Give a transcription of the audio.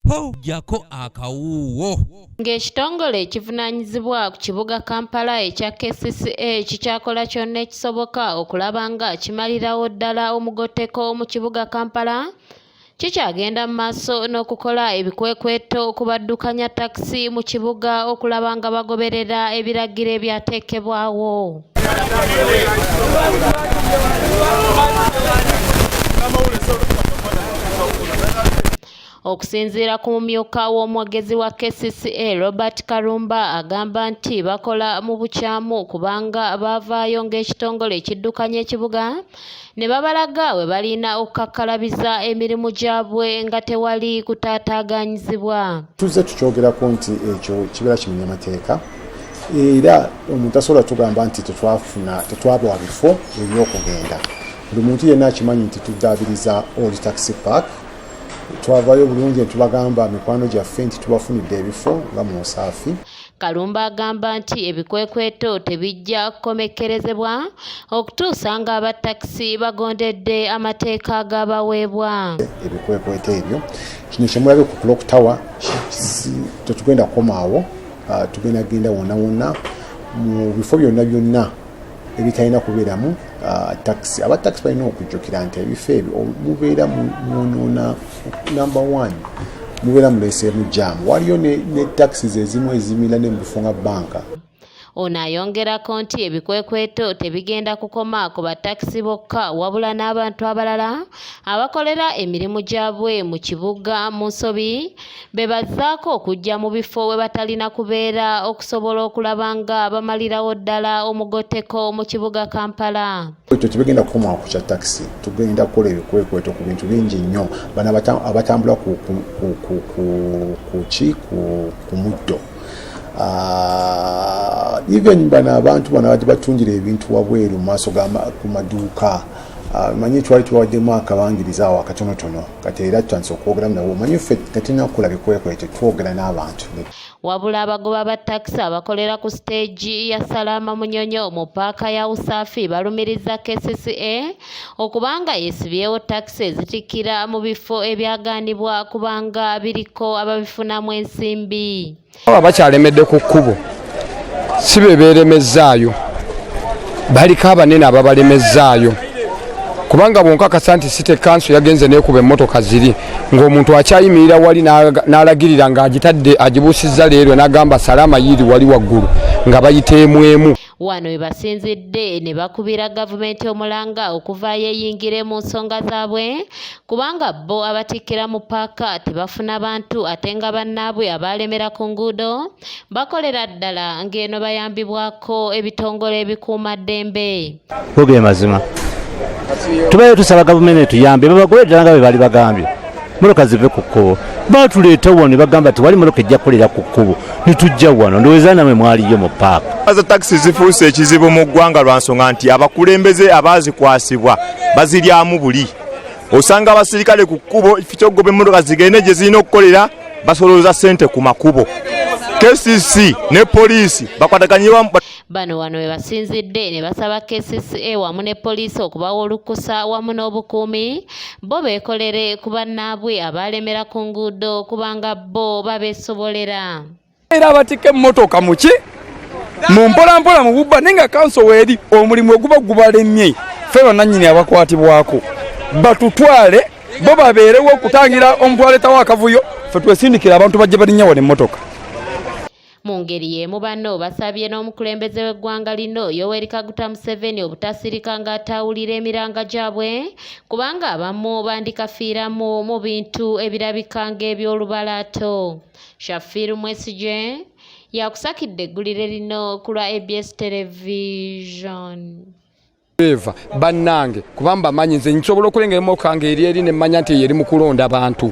okujawo akawuwo. Ng'ekitongole ekivunaanyizibwa ku kibuga Kampala ekya KCCA kikyakola kyonna ekisoboka okulaba nga kimalirawo ddala omugoteko mu kibuga Kampala, kikyagenda mu maaso n'okukola ebikwekweto okubaddukanya takisi mu kibuga okulaba nga bagoberera ebiragiro ebyateekebwawo. Okusinziira ku mumyuka w'omwogezi wa KCCA Robert Kalumba agamba nti bakola mu bukyamu kubanga baavaayo ng'ekitongole ekiddukanya ekibuga ne babalaga we balina okukakkalabiza emirimu gyabwe nga tewali kutaataaganyizibwa. Tuzze tukyogerako nti ekyo kibeera kimenya amateeka era omuntu asobola tugamba nti tetwabawa bifo eby'okugenda. Buli muntu yenna akimanyi nti tuddaabiriza Old Taxi Park. Twavayo bulungi tubagamba mikwano gyaffe nti tubafunidde ebifo nga mu Nsaafi. Kalumba agamba nti ebikwekweto tebijja kukomekkerezebwa okutuusa nga abatakisi bagondedde amateeka agabaweebwa. Ebikwekweto ebyo kino kyemulabye ku Clock Tower tetugenda kukomaawo, tugenda genda wonna wonna mu bifo byonna ebitalina kubeeramu taxi. Abatakisi balina okujjukira nti ebifo ebyo mubeera munoona number 1 mubeera muleeseemu jaamu. Waliyo ne taxis ezimu ezimira ne mu bifo nga banka. Ono ayongerako nti ebikwekweto tebigenda kukoma ku batakisi bokka wabula n'abantu abalala abakolera emirimu gyabwe mu kibuga mu nsobi be bazzaako okujja mu bifo we batalina kubeera okusobola okulaba nga bamalirawo ddala omugoteko mu kibuga Kampala. Ekyo tebigenda kukoma ku kya taxi, tugenda kukola ebikwekweto ku bintu bingi nnyo. Bano abatambula ku muddo. Even bano abantu bano abadde batungira ebintu wabweru mu maaso ku maduuka. Manyi twali tubawaddemu akabangiriza awo akatonotono kati era tutandise okwogeramu nabo. Manyi ffe tetulina kukola bikwekweto, twogera n'abantu. Wabula abagoba ba takisi abakolera ku siteegi ya Salama Munyonyo mu paaka ya Usaafi balumiriza KCCA okubanga yeesibyewo takisi ezitikkira mu bifo ebyagaanibwa kubanga biriko ababifunamu ensimbi. Abakyalemedde ku kkubo si be beeremezzaayo, baliko abanene ababalemezaayo kubanga bonkakasa nti City Council yagenze neekuba emmotoka ziri ng'omuntu akyayimirira wali n'alagirira ng'agitadde agibuusizza leero n'agamba Salama yiri wali waggulu nga bayiteemwemu. Wano we basinzidde ne bakubira gavumenti omulanga okuvaayo eyingire mu nsonga zaabwe kubanga bo abatikkira mu paaka tebafuna bantu ate nga bannaabwe abalemera ku nguudo bakolera ddala ng'eno bayambibwako ebitongole ebikuuma ddembe. Oge mazima tubaye tusaba gavumenti tuyambe babagobe ddala nga bwe bali bagambye mmotoka zive ku kkubo. Batuleeta wano ne bagamba nti wali mmotoka ejja kukolera ku kkubo ne tujja wano ndowooza namwe mwaliyo mu paaka. Za takisi zifuuse ekizibu mu ggwanga lwa nsonga nti abakulembeze abaazikwasibwa baziryamu buli. Osanga abasirikale ku kkubo ekyogoba emmotoka zigende gye zirina okukolera basolooza ssente ku makubo. KCC ne poliisi bakwataganyibwa. Bano wano we basinzidde ne basaba KCCA wamu ne poliisi okubawa olukusa wamu n'obukuumi bo beekolere ku bannaabwe abalemera ku nguudo kubanga bo babeesobolera. Era abatike emmotoka muki mu mpolampola mu bubba nenga kanso weeri omulimu oguba gubalemye ffe bannannyini abakwatibwako batutwale bo babeerewo okutangira omutwaleta w'akavuyo ffe twesindikira abantu bajje balinnya wano emmotoka. Mu ngeri y'emu bano basabye n'omukulembeze w'eggwanga lino Yoweri Kaguta Museveni obutasirika ng'atawulira emiranga gyabwe kubanga abamu bandikafiiramu mu bintu ebirabika ng'ebyolubalaato. Shafiru Mwesije yakusakidde eggulire lino ku lwa ABS Television. Bannange kubamba manyi nze nsobola okulengera emmotoka ng'eri ne mmanya nti yeri mu kulonda abantu.